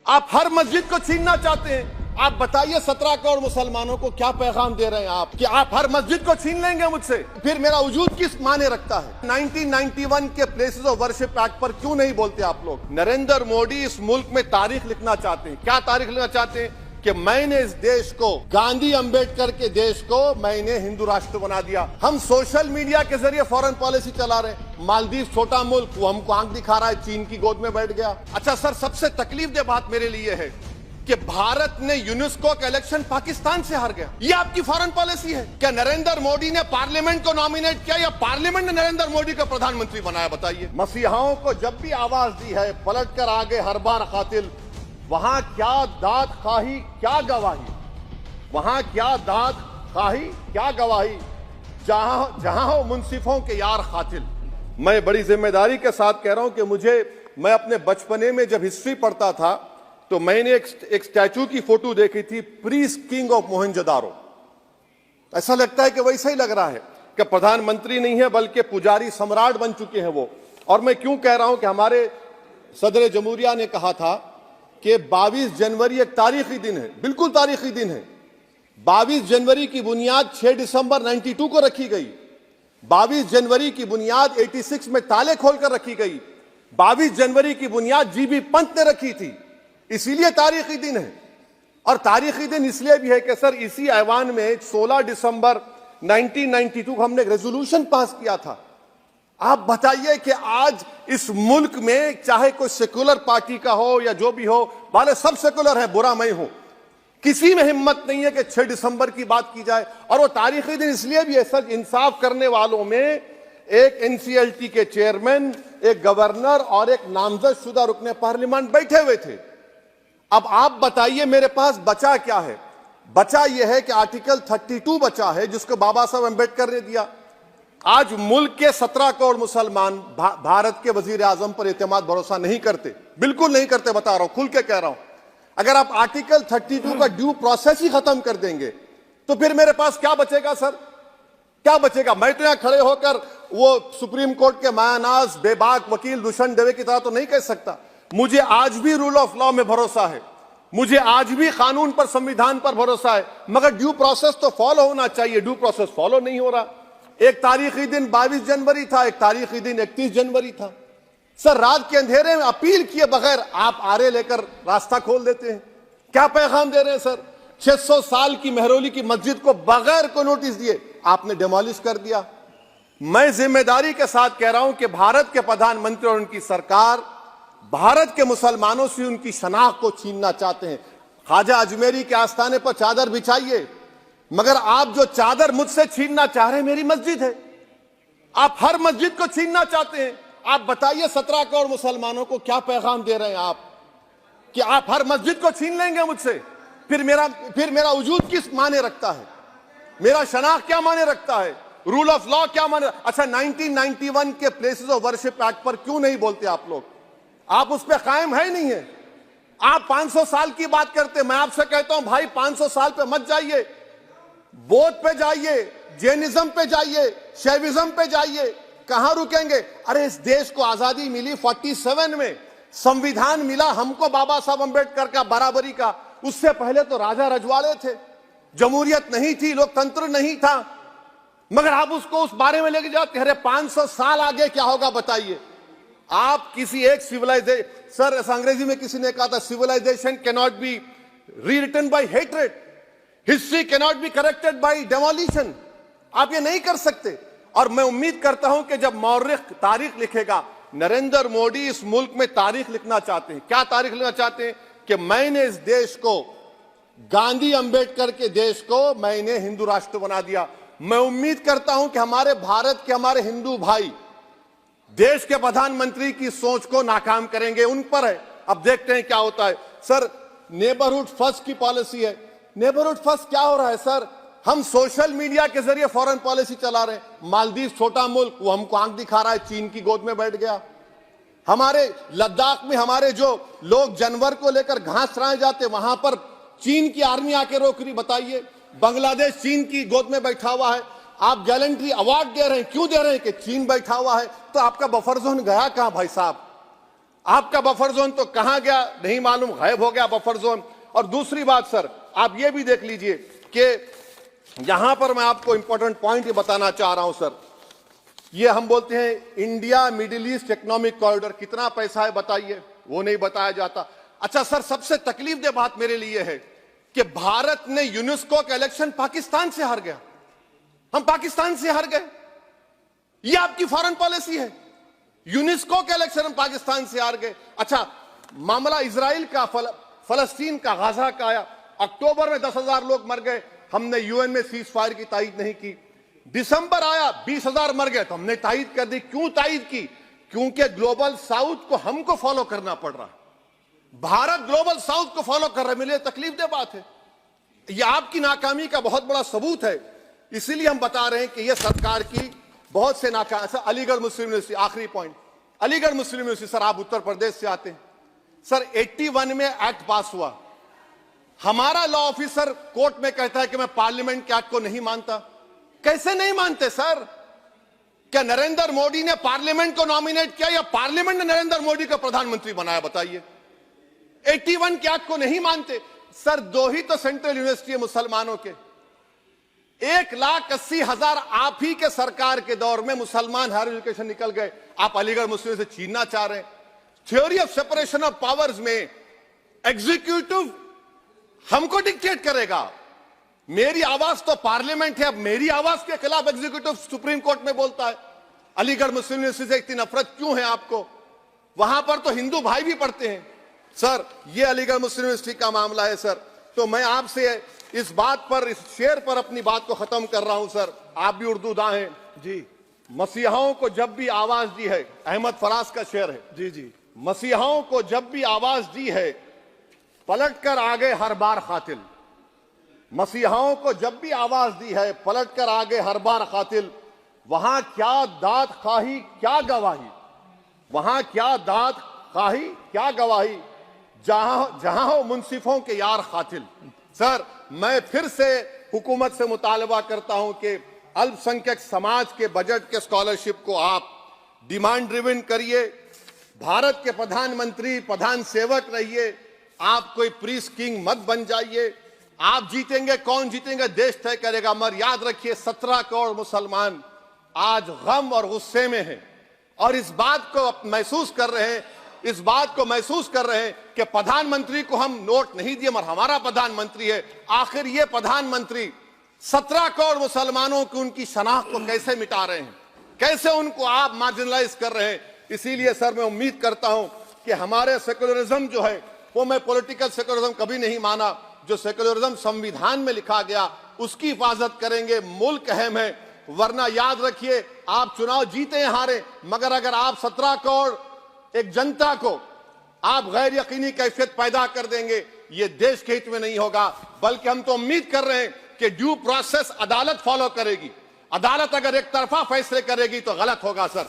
आप हर मस्जिद को छीनना चाहते हैं। आप बताइए 17 करोड़ मुसलमानों को क्या पैगाम दे रहे हैं आप कि आप हर मस्जिद को छीन लेंगे मुझसे, फिर मेरा वजूद किस माने रखता है। 1991 के प्लेसेस ऑफ वर्शिप एक्ट पर क्यों नहीं बोलते आप लोग? नरेंद्र मोदी इस मुल्क में तारीख लिखना चाहते हैं। क्या तारीख लिखना चाहते हैं? कि मैंने इस देश को, गांधी अंबेडकर के देश को मैंने हिंदू राष्ट्र बना दिया। हम सोशल मीडिया के जरिए फॉरेन पॉलिसी चला रहे हैं। मालदीव छोटा मुल्क, वो हमको आंख दिखा रहा है, चीन की गोद में बैठ गया। अच्छा सर, सबसे तकलीफ दे बात मेरे लिए है कि भारत ने यूनेस्को का इलेक्शन पाकिस्तान से हार गया। ये आपकी फॉरेन पॉलिसी है क्या? नरेंद्र मोदी ने पार्लियामेंट को नॉमिनेट किया या पार्लियामेंट ने नरेंद्र मोदी को प्रधानमंत्री बनाया? बताइए। मसीहाओं को जब भी आवाज दी है, पलट कर आगे हर बार कातिल, वहां क्या दाद खाही क्या गवाही, वहां क्या दाद खाही क्या गवाही, जहां हो मुंसिफों के यार कातिल। मैं बड़ी जिम्मेदारी के साथ कह रहा हूं कि मैं अपने बचपने में जब हिस्ट्री पढ़ता था तो मैंने एक स्टैचू की फोटो देखी थी, प्रीस्ट किंग ऑफ मोहनजोदारो। ऐसा लगता है कि वैसा ही लग रहा है कि प्रधानमंत्री नहीं है बल्कि पुजारी सम्राट बन चुके हैं वो। और मैं क्यों कह रहा हूं कि हमारे सदर जमहूरिया ने कहा था कि 22 जनवरी एक तारीखी दिन है, बिल्कुल तारीखी दिन है। 22 जनवरी की बुनियाद 6 दिसंबर 92 को रखी गई। 22 जनवरी की बुनियाद 86 में ताले खोलकर रखी गई। 22 जनवरी की बुनियाद जीबी पंत ने रखी थी। इसीलिए तारीखी दिन है। और तारीखी दिन इसलिए भी है कि सर इसी ऐवान में 16 दिसंबर 1992 को हमने एक रेजोल्यूशन पास किया था। आप बताइए कि आज इस मुल्क में चाहे कोई सेकुलर पार्टी का हो या जो भी हो, वाले सब सेकुलर है, बुरा मैं हूं, किसी में हिम्मत नहीं है कि 6 दिसंबर की बात की जाए। और वो तारीखी दिन इसलिए भी है सर, इंसाफ करने वालों में एक एनसीएलटी के चेयरमैन, एक गवर्नर और एक नामजद शुदा रुकने पार्लियामेंट बैठे हुए थे। अब आप बताइए मेरे पास बचा क्या है? बचा यह है कि आर्टिकल 32 बचा है जिसको बाबा साहब अम्बेडकर ने दिया। आज मुल्क के 17 करोड़ मुसलमान भारत के वजीर आजम पर एतमाद भरोसा नहीं करते, बिल्कुल नहीं करते, बता रहा हूं, खुल के कह रहा हूं। अगर आप आर्टिकल 32 का ड्यू प्रोसेस ही खत्म कर देंगे तो फिर मेरे पास क्या बचेगा सर? क्या बचेगा? मैं तो यहां खड़े होकर वो सुप्रीम कोर्ट के मायानाज बेबाक वकील दुष्यंत दवे की तरह तो नहीं कह सकता। मुझे आज भी रूल ऑफ लॉ में भरोसा है, मुझे आज भी कानून पर, संविधान पर भरोसा है, मगर ड्यू प्रोसेस तो फॉलो होना चाहिए। ड्यू प्रोसेस फॉलो नहीं हो रहा। एक तारीखी दिन 22 जनवरी था, एक तारीखी दिन 31 जनवरी था। सर रात के अंधेरे में अपील किए बगैर आप आरे लेकर रास्ता खोल देते हैं। क्या पैगाम दे रहे हैं सर? 600 साल की मेहरौली की मस्जिद को बगैर कोई नोटिस दिए आपने डेमोलिश कर दिया। मैं जिम्मेदारी के साथ कह रहा हूं कि भारत के प्रधानमंत्री और उनकी सरकार भारत के मुसलमानों से उनकी शनाख्त को छीनना चाहते हैं। ख्वाजा अजमेरी के आस्थाने पर चादर बिछाइए, मगर आप जो चादर मुझसे छीनना चाह रहे हैं मेरी मस्जिद है। आप हर मस्जिद को छीनना चाहते हैं। आप बताइए 17 करोड़ मुसलमानों को क्या पैगाम दे रहे हैं आप कि आप हर मस्जिद को छीन लेंगे मुझसे, फिर मेरा वजूद किस माने रखता है? मेरा शनाख्त क्या माने रखता है? रूल ऑफ लॉ क्या माने? अच्छा 1991 के प्लेसेस ऑफ वर्शिप एक्ट पर क्यों नहीं बोलते आप लोग? आप उस पर कायम है नहीं है। आप 500 साल की बात करते। मैं आपसे कहता हूं भाई 500 साल पे मत जाइए, बौद्ध पे जाइए, जैनिज्म पे जाइए, शैविज्म पे जाइए, कहां रुकेंगे? अरे इस देश को आजादी मिली 47 में, संविधान मिला हमको बाबा साहब अम्बेडकर का, बराबरी का। उससे पहले तो राजा रजवाड़े थे, जमहूरियत नहीं थी, लोकतंत्र नहीं था, मगर आप उसको उस बारे में लेके जाते। अरे 500 साल आगे क्या होगा बताइए? आप किसी एक सिविलाइजेशन, सर ऐसा अंग्रेजी में किसी ने कहा था, civilization can not be rewritten by hatred, history can not be corrected by demolition. आप ये नहीं कर सकते। और मैं उम्मीद करता हूं कि जब मौर्रिख तारीख लिखेगा, नरेंद्र मोदी इस मुल्क में तारीख लिखना चाहते हैं। क्या तारीख लिखना चाहते हैं? कि मैंने इस देश को, गांधी अंबेडकर के देश को मैंने हिंदू राष्ट्र बना दिया। मैं उम्मीद करता हूं कि हमारे भारत के हमारे हिंदू भाई देश के प्रधानमंत्री की सोच को नाकाम करेंगे। उन पर है, अब देखते हैं क्या होता है। सर नेबरहुड फर्स्ट की पॉलिसी है। नेबरहुड फर्स्ट क्या हो रहा है सर? हम सोशल मीडिया के जरिए फॉरेन पॉलिसी चला रहे हैं। मालदीव छोटा मुल्क, वो हमको आंख दिखा रहा है, चीन की गोद में बैठ गया। हमारे लद्दाख में हमारे जो लोग जानवर को लेकर घास चराए जाते, वहां पर चीन की आर्मी आके रोक रही। बताइए, बांग्लादेश चीन की गोद में बैठा हुआ है। आप गैलेंट्री अवार्ड दे रहे हैं, क्यों दे रहे हैं? कि चीन बैठा हुआ है। तो आपका बफर जोन गया कहां भाई साहब? आपका बफर जोन तो कहां गया नहीं मालूम, गायब हो गया बफर जोन। और दूसरी बात सर, आप ये भी देख लीजिए कि यहां पर मैं आपको इंपॉर्टेंट पॉइंट ये बताना चाह रहा हूं सर, ये हम बोलते हैं India middle east economic corridor, कितना पैसा है बताइए, वो नहीं बताया जाता। अच्छा सर, सबसे तकलीफदेह बात मेरे लिए है कि भारत ने यूनेस्को का इलेक्शन पाकिस्तान से हार गया। हम पाकिस्तान से हार गए, ये आपकी फॉरेन पॉलिसी है। यूनेस्को के इलेक्शन हम पाकिस्तान से हार गए। अच्छा, मामला इजराइल का, फलस्तीन का, गाजा का आया, अक्टूबर में 10,000 लोग मर गए, हमने यूएन में सीज फायर की तायीद नहीं की। दिसंबर आया, 20,000 मर गए, तो हमने तायीद कर दी। क्यों तायीद की? क्योंकि ग्लोबल साउथ को हमको फॉलो करना पड़ रहा है। भारत ग्लोबल साउथ को फॉलो कर रहे, मेरे लिए तकलीफदेह बात है। यह आपकी नाकामी का बहुत बड़ा सबूत है। इसीलिए हम बता रहे हैं कि यह सरकार की बहुत से नाकाम। अलीगढ़ मुस्लिम यूनिवर्सिटी, आखिरी पॉइंट, अलीगढ़ मुस्लिम यूनिवर्सिटी सर, आप उत्तर प्रदेश से आते हैं सर, 81 में एक्ट पास हुआ। हमारा लॉ ऑफिसर कोर्ट में कहता है कि मैं पार्लियामेंट के एक्ट को नहीं मानता। कैसे नहीं मानते सर? क्या नरेंद्र मोदी ने पार्लियामेंट को नॉमिनेट किया या पार्लियामेंट ने नरेंद्र मोदी को प्रधानमंत्री बनाया? बताइए। 81 के एक्ट को नहीं मानते सर। 2 ही तो सेंट्रल यूनिवर्सिटी है मुसलमानों के, 1,80,000 आप ही के सरकार के दौर में मुसलमान हायर एजुकेशन निकल गए। आप अलीगढ़ मुस्लिम से छीनना चाह रहे हैं। Theory of separation of powers में एग्जीक्यूटिव हमको डिक्टेट करेगा। मेरी आवाज तो पार्लियामेंट है, अब मेरी आवाज के खिलाफ एग्जीक्यूटिव सुप्रीम कोर्ट में बोलता है। अलीगढ़ मुस्लिम यूनिवर्सिटी से इतनी नफरत क्यों है आपको? वहां पर तो हिंदू भाई भी पढ़ते हैं सर। ये अलीगढ़ मुस्लिम यूनिवर्सिटी का मामला है सर। तो मैं आपसे इस बात पर, इस शेर पर अपनी बात को खत्म कर रहा हूं सर। आप भी उर्दू दां हैं जी। मसीहाओं को जब भी आवाज दी है, अहमद फराज का शेर है जी जी, मसीहाओं को जब भी आवाज दी है, पलट कर आ गए हर बार कातिल। मसीहाओं को जब भी आवाज दी है, पलट कर आ गए हर बार कातिल। वहां क्या दाद खाही क्या गवाही, वहां क्या दाद खाही क्या गवाही, जहां हो मुंसिफों के यार कातिल। सर, मैं फिर से हुकूमत से मुतालबा करता हूं कि अल्पसंख्यक समाज के बजट के स्कॉलरशिप को आप डिमांड ड्रिवन करिए। भारत के प्रधानमंत्री प्रधान सेवक रहिए, आप कोई प्रीस किंग मत बन जाइए। आप जीतेंगे, कौन जीतेंगे देश तय करेगा, मगर याद रखिए 17 करोड़ मुसलमान आज गम और गुस्से में हैं और इस बात को महसूस कर रहे हैं, इस बात को महसूस कर रहे हैं कि प्रधानमंत्री को हम नोट नहीं दिए मगर हमारा प्रधानमंत्री है। आखिर ये प्रधानमंत्री 17 करोड़ मुसलमानों की उनकी शनाख्त को कैसे मिटा रहे हैं, कैसे उनको आप मार्जिनलाइज कर रहे हैं। इसीलिए सर, मैं उम्मीद करता हूं कि हमारे सेक्युलरिज्म जो है, वो मैं पॉलिटिकल सेक्युलरिज्म कभी नहीं माना। जो सेक्युलरिज्म संविधान में लिखा गया उसकी हिफाजत करेंगे। मुल्क अहम है, वरना याद रखिए आप चुनाव जीते हैं हारे, मगर अगर आप 17 करोड़ एक जनता को आप गैर यकीनी कैफियत पैदा कर देंगे, ये देश के हित में नहीं होगा। बल्कि हम तो उम्मीद कर रहे हैं कि ड्यू प्रोसेस अदालत फॉलो करेगी। अदालत अगर एक तरफा फैसले करेगी तो गलत होगा सर।